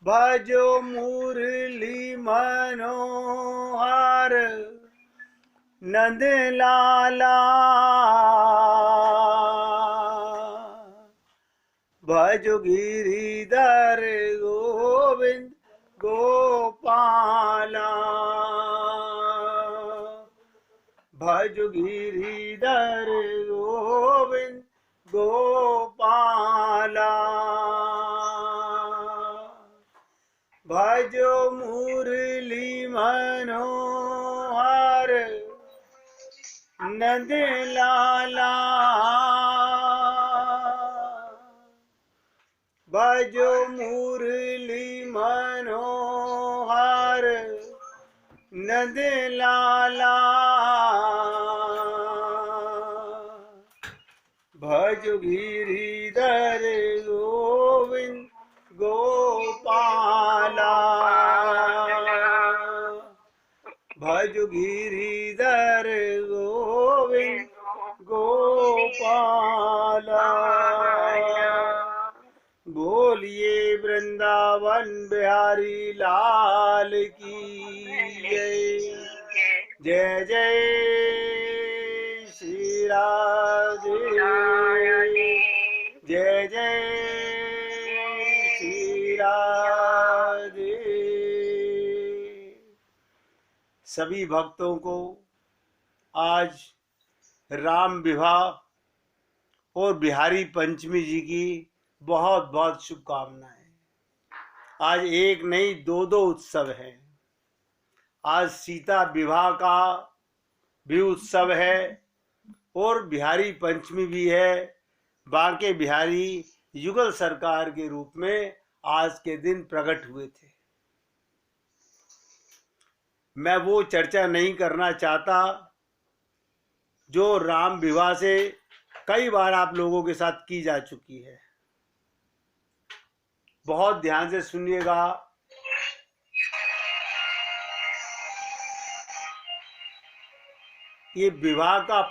भजो मुरली मनोहर नंद लाला। भजो गिरिधर गोविंद गोपाला। भजो गिरिधर गोविंद गोपाला। भजो मुरली मनोहर नंद लाला। भजो मुरली मनोहर नंद लाला। भजो गिरिधर गोविंद गोपाला। भजो गिरिधर गोविंद गोपाला। बोलिए वृंदावन बिहारी लाल की जय। जय जय श्री राधे। जय जय श्री राधे। सभी भक्तों को आज राम विवाह और बिहारी पंचमी जी की बहुत बहुत शुभकामनाएं। आज एक नहीं दो उत्सव हैं। आज सीता विवाह का भी उत्सव है और बिहारी पंचमी भी है। बांके बिहारी युगल सरकार के रूप में आज के दिन प्रकट हुए थे। मैं वो चर्चा नहीं करना चाहता जो राम विवाह से कई बार आप लोगों के साथ की जा चुकी है। बहुत ध्यान से सुनिएगा। ये विवाह का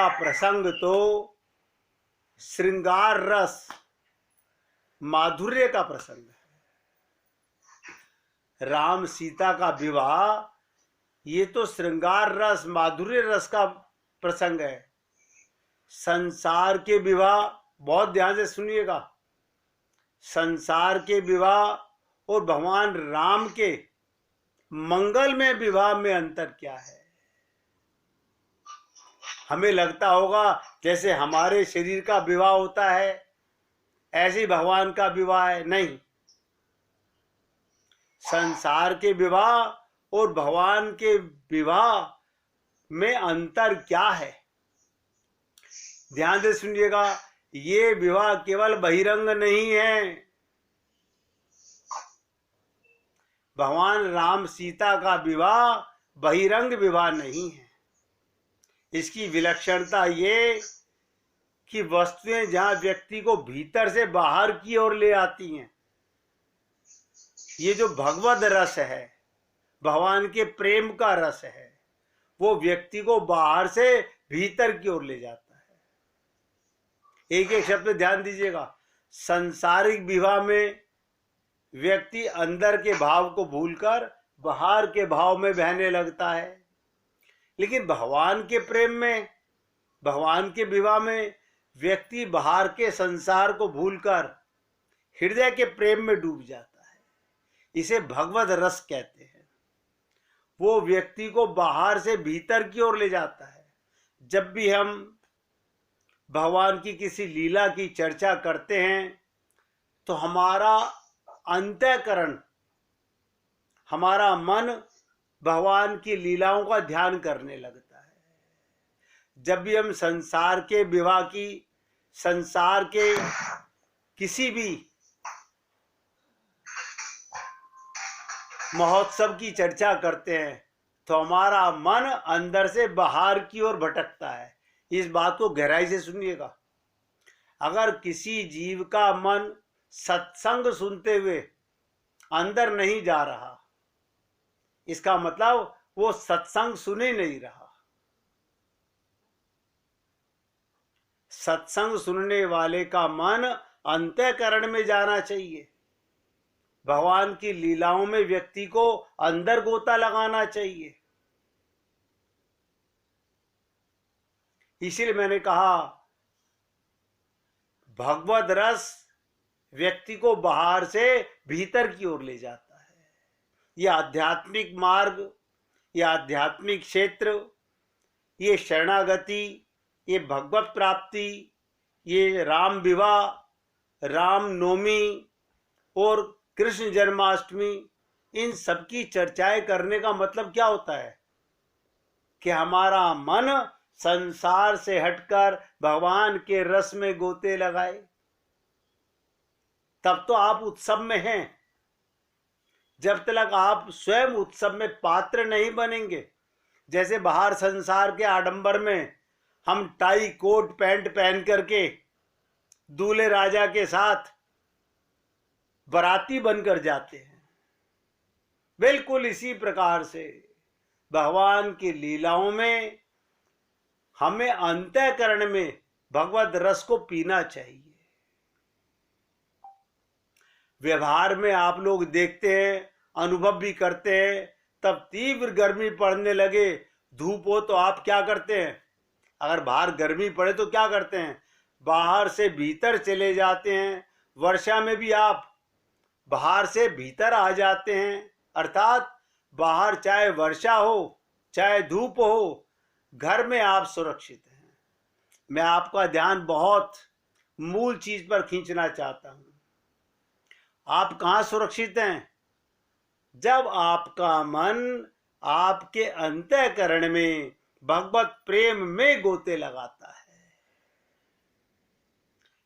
प्रसंग तो श्रृंगार रस माधुर्य का प्रसंग है। राम सीता का विवाह ये तो श्रृंगार रस माधुर्य रस का प्रसंग है। संसार के विवाह, बहुत ध्यान से सुनिएगा, संसार के विवाह और भगवान राम के मंगलमय विवाह में अंतर क्या है। हमें लगता होगा जैसे हमारे शरीर का विवाह होता है ऐसे भगवान का विवाह है। नहीं, संसार के विवाह और भगवान के विवाह में अंतर क्या है, ध्यान से सुनिएगा। ये विवाह केवल बहिरंग नहीं है। भगवान राम सीता का विवाह बहिरंग विवाह नहीं है। इसकी विलक्षणता ये कि वस्तुएं जहां व्यक्ति को भीतर से बाहर की ओर ले आती हैं, ये जो भगवद रस है, भगवान के प्रेम का रस है, वो व्यक्ति को बाहर से भीतर की ओर ले जाता है। एक एक शब्द ध्यान दीजिएगा। सांसारिक विवाह में व्यक्ति अंदर के भाव को भूलकर बाहर के भाव में बहने लगता है, लेकिन भगवान के प्रेम में, भगवान के विवाह में व्यक्ति बाहर के संसार को भूलकर हृदय के प्रेम में डूब जाता है। इसे भगवद रस कहते हैं। वो व्यक्ति को बाहर से भीतर की ओर ले जाता है। जब भी हम भगवान की किसी लीला की चर्चा करते हैं तो हमारा अंतःकरण, हमारा मन भगवान की लीलाओं का ध्यान करने लगता है। जब भी हम संसार के विवाह की, संसार के किसी भी महोत्सव की चर्चा करते हैं तो हमारा मन अंदर से बाहर की ओर भटकता है। इस बात को गहराई से सुनिएगा। अगर किसी जीव का मन सत्संग सुनते हुए अंदर नहीं जा रहा, इसका मतलब वो सत्संग सुन ही नहीं रहा। सत्संग सुनने वाले का मन अंतःकरण में जाना चाहिए। भगवान की लीलाओं में व्यक्ति को अंदर गोता लगाना चाहिए। इसीलिए मैंने कहा भगवद रस व्यक्ति को बाहर से भीतर की ओर ले जाता है। यह आध्यात्मिक मार्ग, यह आध्यात्मिक क्षेत्र, ये शरणागति, ये भगवत प्राप्ति, ये राम विवाह, राम नवमी और कृष्ण जन्माष्टमी, इन सब की चर्चाएं करने का मतलब क्या होता है कि हमारा मन संसार से हटकर भगवान के रस में गोते लगाए। तब तो आप उत्सव में हैं। जब तक आप स्वयं उत्सव में पात्र नहीं बनेंगे, जैसे बाहर संसार के आडंबर में हम टाई कोट पैंट पहन करके दूल्हे राजा के साथ बाराती बनकर जाते हैं, बिल्कुल इसी प्रकार से भगवान की लीलाओं में हमें अंतःकरण में भगवत रस को पीना चाहिए। व्यवहार में आप लोग देखते हैं, अनुभव भी करते हैं, तब तीव्र गर्मी पड़ने लगे, धूप हो तो आप क्या करते हैं? अगर बाहर गर्मी पड़े तो क्या करते हैं? बाहर से भीतर चले जाते हैं। वर्षा में भी आप बाहर से भीतर आ जाते हैं, अर्थात बाहर चाहे वर्षा हो चाहे धूप हो, घर में आप सुरक्षित हैं। मैं आपका ध्यान बहुत मूल चीज पर खींचना चाहता हूं। आप कहां सुरक्षित हैं? जब आपका मन आपके अंतःकरण में भगवत प्रेम में गोते लगाता है।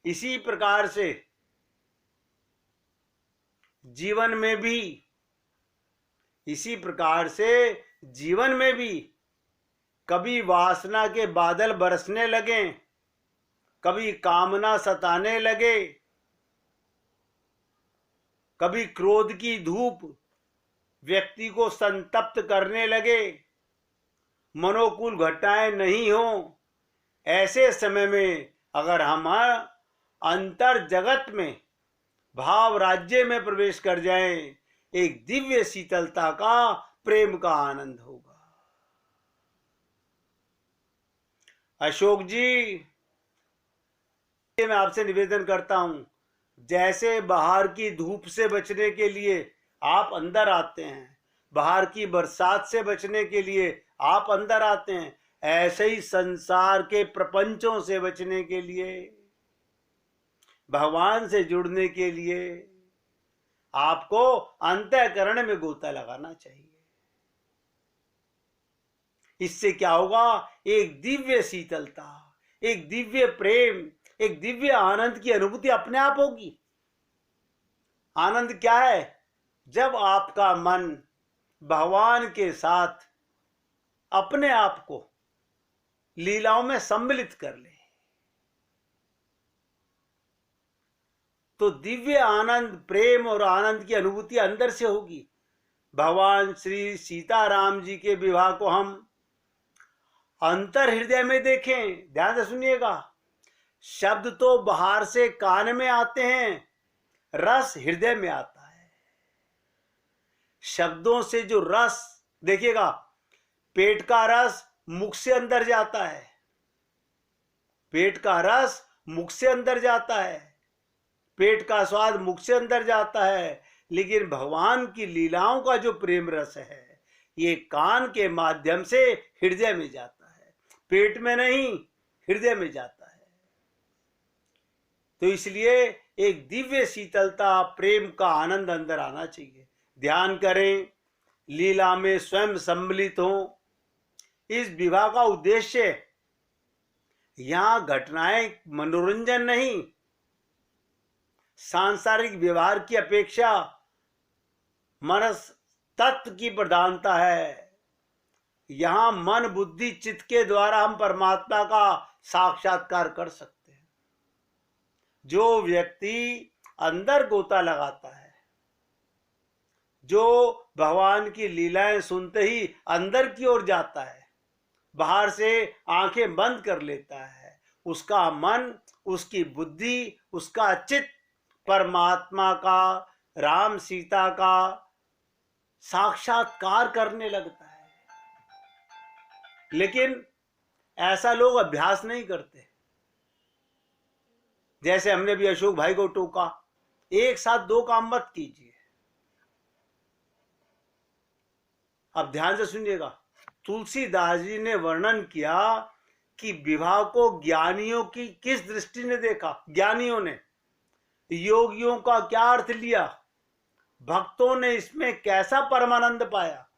इसी प्रकार से जीवन में भी, कभी वासना के बादल बरसने लगे, कभी कामना सताने लगे, कभी क्रोध की धूप व्यक्ति को संतप्त करने लगे, मनोकूल घटनाएं नहीं हो, ऐसे समय में अगर हम अंतर जगत में, भाव राज्य में प्रवेश कर जाएं, एक दिव्य शीतलता का, प्रेम का आनंद होगा। अशोक जी, मैं आपसे निवेदन करता हूं, जैसे बाहर की धूप से बचने के लिए आप अंदर आते हैं, बाहर की बरसात से बचने के लिए आप अंदर आते हैं, ऐसे ही संसार के प्रपंचों से बचने के लिए, भगवान से जुड़ने के लिए आपको अंतःकरण में गोता लगाना चाहिए। इससे क्या होगा? एक दिव्य शीतलता, एक दिव्य प्रेम, एक दिव्य आनंद की अनुभूति अपने आप होगी। आनंद क्या है? जब आपका मन भगवान के साथ अपने आप को लीलाओं में सम्मिलित कर ले, तो दिव्य आनंद, प्रेम और आनंद की अनुभूति अंदर से होगी। भगवान श्री सीताराम जी के विवाह को हम अंतर हृदय में देखें, ध्यान से सुनिएगा। शब्द तो बाहर से कान में आते हैं, रस हृदय में आता है। शब्दों से जो रस, देखिएगा, पेट का रस मुख से अंदर जाता है, पेट का रस मुख से अंदर जाता है, पेट का स्वाद मुख से अंदर जाता है, लेकिन भगवान की लीलाओं का जो प्रेम रस है, ये कान के माध्यम से हृदय में जाता है, पेट में नहीं, हृदय में जाता है। तो इसलिए एक दिव्य शीतलता, प्रेम का आनंद अंदर आना चाहिए। ध्यान करें, लीला में स्वयं सम्मिलित हो। इस विवाह का उद्देश्य यहां घटनाएं मनोरंजन नहीं, सांसारिक व्यवहार की अपेक्षा मनस तत्व की प्रधानता है। यहां मन, बुद्धि, चित्त के द्वारा हम परमात्मा का साक्षात्कार कर सकते हैं। जो व्यक्ति अंदर गोता लगाता है, जो भगवान की लीलाएं सुनते ही अंदर की ओर जाता है, बाहर से आंखें बंद कर लेता है, उसका मन, उसकी बुद्धि, उसका चित्त परमात्मा का, राम सीता का साक्षात्कार करने लगता है। लेकिन ऐसा लोग अभ्यास नहीं करते। जैसे हमने भी अशोक भाई को टोका, एक साथ दो काम मत कीजिए। अब ध्यान से सुनिएगा, तुलसीदास जी ने वर्णन किया कि विवाह को ज्ञानियों की किस दृष्टि ने देखा। ज्ञानियों ने, योगियों का क्या अर्थ लिया, भक्तों ने इसमें कैसा परमानंद पाया।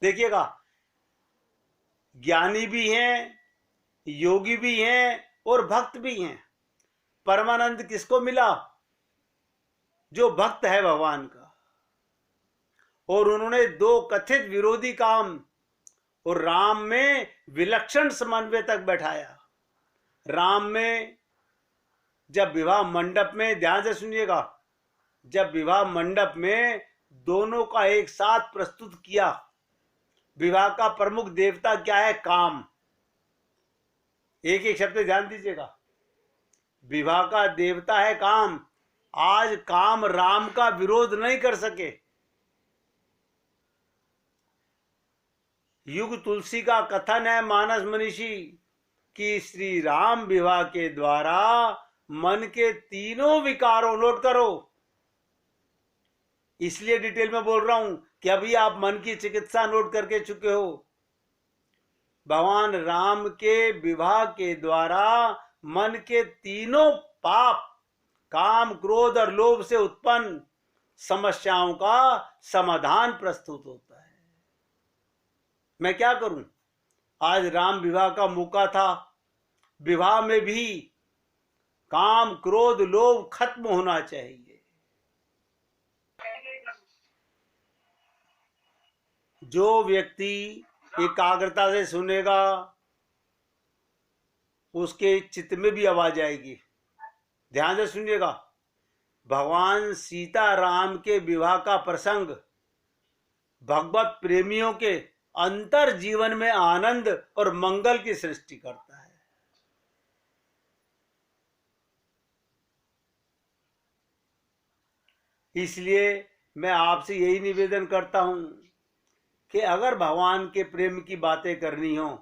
देखिएगा, ज्ञानी भी हैं, योगी भी हैं और भक्त भी हैं। परमानंद किसको मिला? जो भक्त है भगवान का। और उन्होंने दो कथित विरोधी काम और राम में विलक्षण समन्वय तक बैठाया। राम में जब विवाह मंडप में, ध्यान से सुनिएगा, जब विवाह मंडप में दोनों का एक साथ प्रस्तुत किया। विवाह का प्रमुख देवता क्या है? काम। एक एक शब्द ध्यान दीजिएगा, विवाह का देवता है काम। आज काम राम का विरोध नहीं कर सके। युग तुलसी का कथन है मानस मनीषी कि श्री राम विवाह के द्वारा मन के तीनों विकारों, नोट करो, इसलिए डिटेल में बोल रहा हूं कि अभी आप मन की चिकित्सा नोट करके चुके हो। भगवान राम के विवाह के द्वारा मन के तीनों पाप, काम, क्रोध और लोभ से उत्पन्न समस्याओं का समाधान प्रस्तुत होता है। मैं क्या करूं, आज राम विवाह का मौका था। विवाह में भी काम, क्रोध, लोभ खत्म होना चाहिए। जो व्यक्ति एकाग्रता से सुनेगा उसके चित्त में भी आवाज आएगी। ध्यान से सुनिएगा, भगवान सीता राम के विवाह का प्रसंग भगवत प्रेमियों के अंतर जीवन में आनंद और मंगल की सृष्टि करता है। इसलिए मैं आपसे यही निवेदन करता हूं कि अगर भगवान के प्रेम की बातें करनी हो,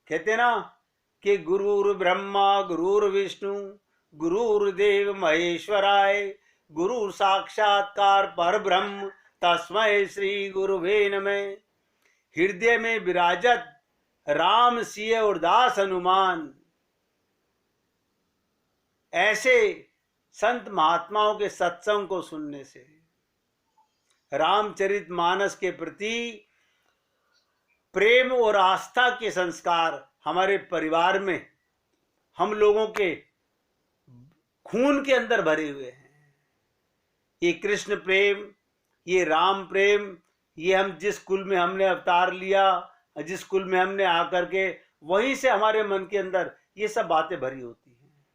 कहते ना कि गुरुर् ब्रह्मा गुरुर्विष्णु गुरुर्देव महेश्वराय, गुरु साक्षात्कार पर ब्रह्म तस्मै श्री गुरुवे नमः। हृदय में विराजत राम सिय और दास हनुमान, ऐसे संत महात्माओं के सत्संग को सुनने से रामचरितमानस के प्रति प्रेम और आस्था के संस्कार हमारे परिवार में, हम लोगों के खून के अंदर भरे हुए हैं। ये कृष्ण प्रेम, ये राम प्रेम, ये हम जिस कुल में हमने अवतार लिया, जिस कुल में हमने आकर के, वहीं से हमारे मन के अंदर ये सब बातें भरी होती हैं।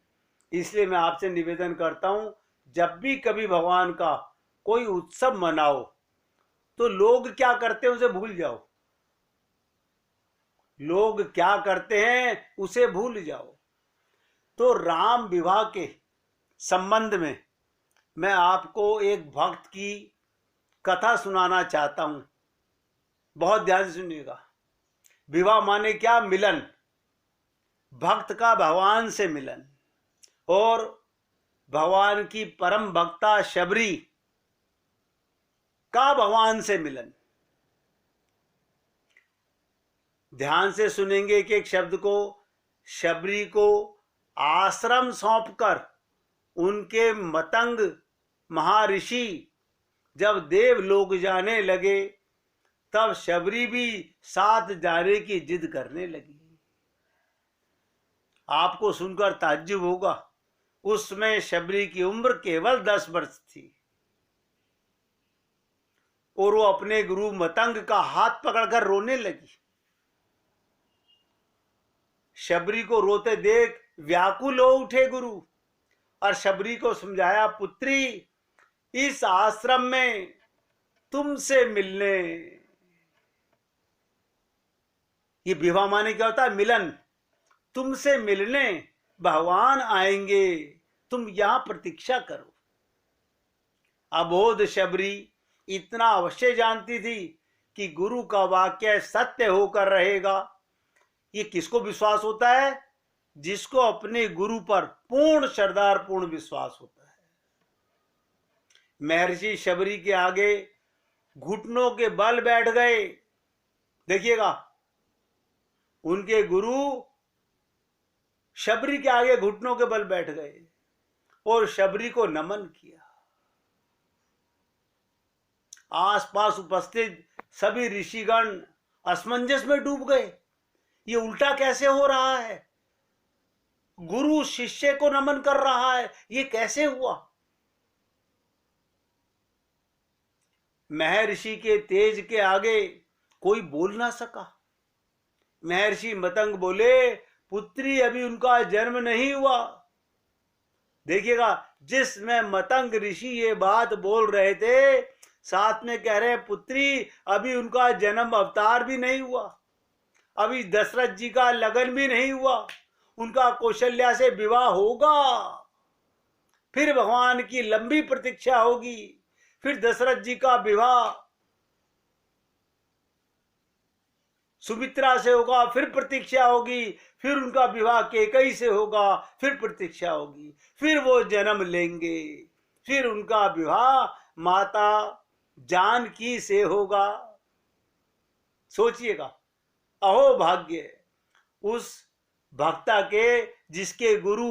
इसलिए मैं आपसे निवेदन करता हूं, जब भी कभी भगवान का कोई उत्सव मनाओ तो लोग क्या करते हैं उसे भूल जाओ। लोग क्या करते हैं उसे भूल जाओ। तो राम विवाह के संबंध में मैं आपको एक भक्त की कथा सुनाना चाहता हूं। बहुत ध्यान से सुनिएगा। विवाह माने क्या? मिलन, भक्त का भगवान से मिलन, और भगवान की परम भक्ता शबरी का भगवान से मिलन। ध्यान से सुनेंगे कि एक शब्द को, शबरी को आश्रम सौंपकर उनके मतंग महर्षि जब देवलोक जाने लगे, तब शबरी भी साथ जाने की जिद करने लगी। आपको सुनकर ताज्जुब होगा, उसमें शबरी की उम्र केवल 10 वर्ष थी और वो अपने गुरु मतंग का हाथ पकड़कर रोने लगी। शबरी को रोते देख व्याकुल हो उठे गुरु और शबरी को समझाया, पुत्री, इस आश्रम में तुमसे मिलने ये विवाह माने क्या होता है? मिलन। तुमसे मिलने भगवान आएंगे, तुम यहां प्रतीक्षा करो। अबोध शबरी इतना अवश्य जानती थी कि गुरु का वाक्य सत्य होकर रहेगा। ये किसको विश्वास होता है? जिसको अपने गुरु पर पूर्ण श्रद्धा पूर्ण विश्वास होता है। महर्षि शबरी के आगे घुटनों के बल बैठ गए। देखिएगा, उनके गुरु शबरी के आगे घुटनों के बल बैठ गए और शबरी को नमन किया। आसपास उपस्थित सभी ऋषिगण असमंजस में डूब गए। ये उल्टा कैसे हो रहा है? गुरु शिष्य को नमन कर रहा है, ये कैसे हुआ? महर्षि के तेज के आगे कोई बोल ना सका। महर्षि मतंग बोले, पुत्री अभी उनका जन्म नहीं हुआ। देखिएगा, जिसमें मतंग ऋषि ये बात बोल रहे थे, साथ में कह रहे पुत्री अभी उनका जन्म अवतार भी नहीं हुआ, अभी दशरथ जी का लगन भी नहीं हुआ, उनका कौशल्या से विवाह होगा, फिर भगवान की लंबी प्रतीक्षा होगी, फिर दशरथ जी का विवाह सुमित्रा से होगा, फिर प्रतीक्षा होगी, फिर उनका विवाह कैकेयी से होगा, फिर प्रतीक्षा होगी, फिर वो जन्म लेंगे, फिर उनका विवाह माता जानकी से होगा। सोचिएगा, अहो भाग्य उस भक्ता के जिसके गुरु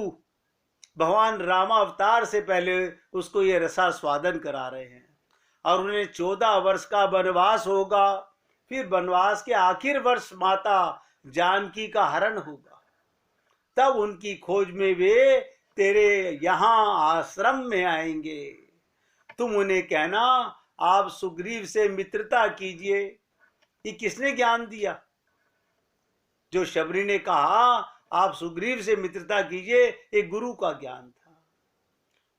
भगवान रामावतार से पहले उसको ये रसास्वादन करा रहे हैं, और उन्हें 14 वर्ष का वनवास होगा, फिर वनवास के आखिर वर्ष माता जानकी का हरण होगा, तब उनकी खोज में वे तेरे यहां आश्रम में आएंगे। तुम उन्हें कहना आप सुग्रीव से मित्रता कीजिए। ये किसने ज्ञान दिया? जो शबरी ने कहा आप सुग्रीव से मित्रता कीजिए, एक गुरु का ज्ञान था।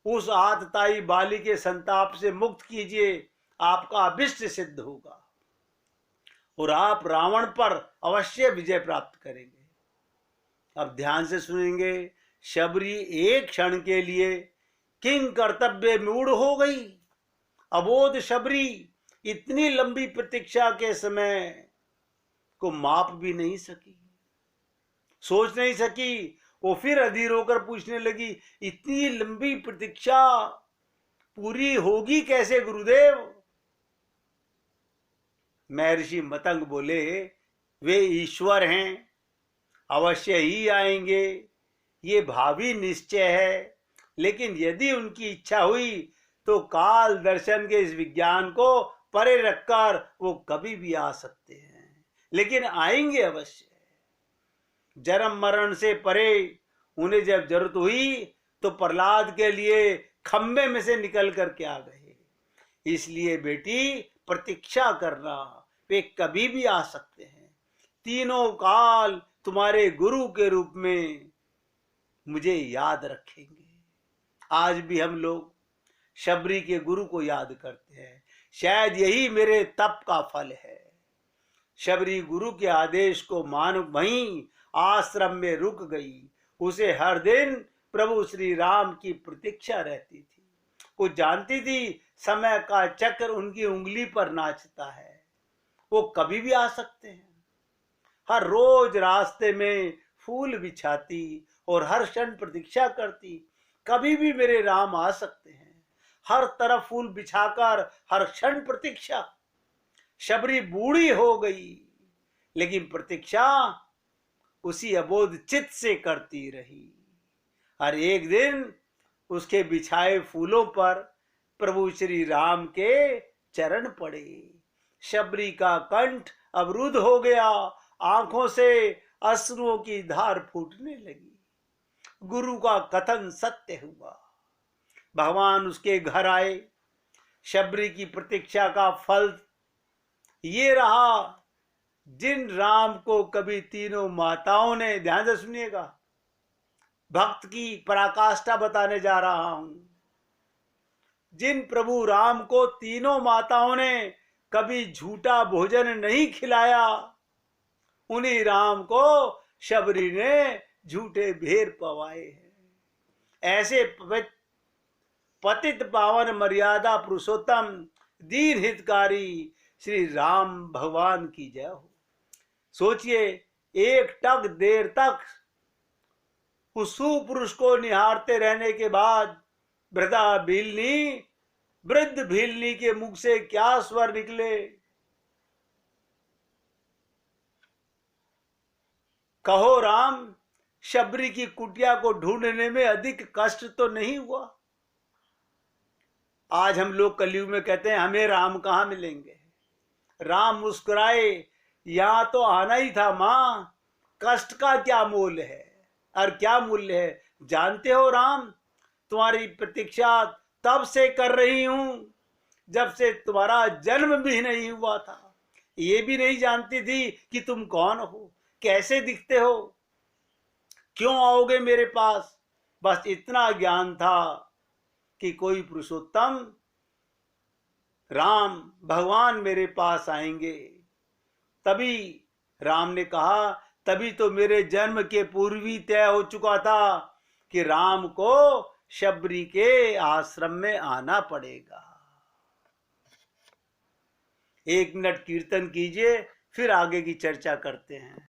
उस आतताई बाली के संताप से मुक्त कीजिए, आपका अभिष्ट सिद्ध होगा और आप रावण पर अवश्य विजय प्राप्त करेंगे। अब ध्यान से सुनेंगे। शबरी एक क्षण के लिए किंग कर्तव्य मूढ़ हो गई। अबोध शबरी इतनी लंबी प्रतीक्षा के समय को माप भी नहीं सकी, सोच नहीं सकी। वो फिर अधीर होकर पूछने लगी, इतनी लंबी प्रतीक्षा पूरी होगी कैसे गुरुदेव? महर्षि मतंग बोले, वे ईश्वर हैं, अवश्य ही आएंगे, ये भावी निश्चय है। लेकिन यदि उनकी इच्छा हुई तो काल दर्शन के इस विज्ञान को परे रखकर वो कभी भी आ सकते हैं, लेकिन आएंगे अवश्य। जन्म मरण से परे उन्हें जब जरूरत हुई तो प्रहलाद के लिए खंबे में से निकल करके आ गए। इसलिए बेटी प्रतीक्षा करना, वे कभी भी आ सकते हैं। तीनों काल तुम्हारे गुरु के रूप में मुझे याद रखेंगे। आज भी हम लोग शबरी के गुरु को याद करते हैं। शायद यही मेरे तप का फल है। शबरी गुरु के आदेश को मान वहीं आश्रम में रुक गई। उसे हर दिन प्रभु श्री राम की प्रतीक्षा रहती थी। वो जानती थी समय का चक्र उनकी उंगली पर नाचता है, वो कभी भी आ सकते हैं। हर रोज रास्ते में फूल बिछाती और हर क्षण प्रतीक्षा करती, कभी भी मेरे राम आ सकते हैं। हर तरफ फूल बिछाकर हर क्षण प्रतीक्षा। शबरी बूढ़ी हो गई, लेकिन प्रतीक्षा उसी अबोध चित्त से करती रही। हर एक दिन उसके बिछाए फूलों पर प्रभु श्री राम के चरण पड़े। शबरी का कंठ अवरुद्ध हो गया, आंखों से अश्रुओं की धार फूटने लगी। गुरु का कथन सत्य हुआ। भगवान उसके घर आए। शबरी की प्रतीक्षा का फल ये रहा, जिन राम को कभी तीनों माताओं ने, ध्यान से सुनिएगा, भक्त की पराकाष्ठा बताने जा रहा हूं, जिन प्रभु राम को तीनों माताओं ने कभी झूठा भोजन नहीं खिलाया, उन्हीं राम को शबरी ने झूठे भेर पवाए हैं। ऐसे पतित पावन मर्यादा पुरुषोत्तम दीन हितकारी श्री राम भगवान की जय हो। सोचिए, एक टक देर तक उस सुपुरुष को निहारते रहने के बाद वृद्ध भीलनी के मुख से क्या स्वर निकले। कहो राम, शबरी की कुटिया को ढूंढने में अधिक कष्ट तो नहीं हुआ। आज हम लोग कलयुग में कहते हैं हमें राम कहां मिलेंगे। राम मुस्कुराए, यहां तो आना ही था मां, कष्ट का क्या मूल्य है और क्या मूल्य है जानते हो राम, तुम्हारी प्रतीक्षा तब से कर रही हूं जब से तुम्हारा जन्म भी नहीं हुआ था। ये भी नहीं जानती थी कि तुम कौन हो, कैसे दिखते हो, क्यों आओगे मेरे पास। बस इतना ज्ञान था कि कोई पुरुषोत्तम राम भगवान मेरे पास आएंगे। तभी राम ने कहा, तभी तो मेरे जन्म के पूर्व ही तय हो चुका था कि राम को शबरी के आश्रम में आना पड़ेगा। 1 मिनट कीर्तन कीजिए, फिर आगे की चर्चा करते हैं।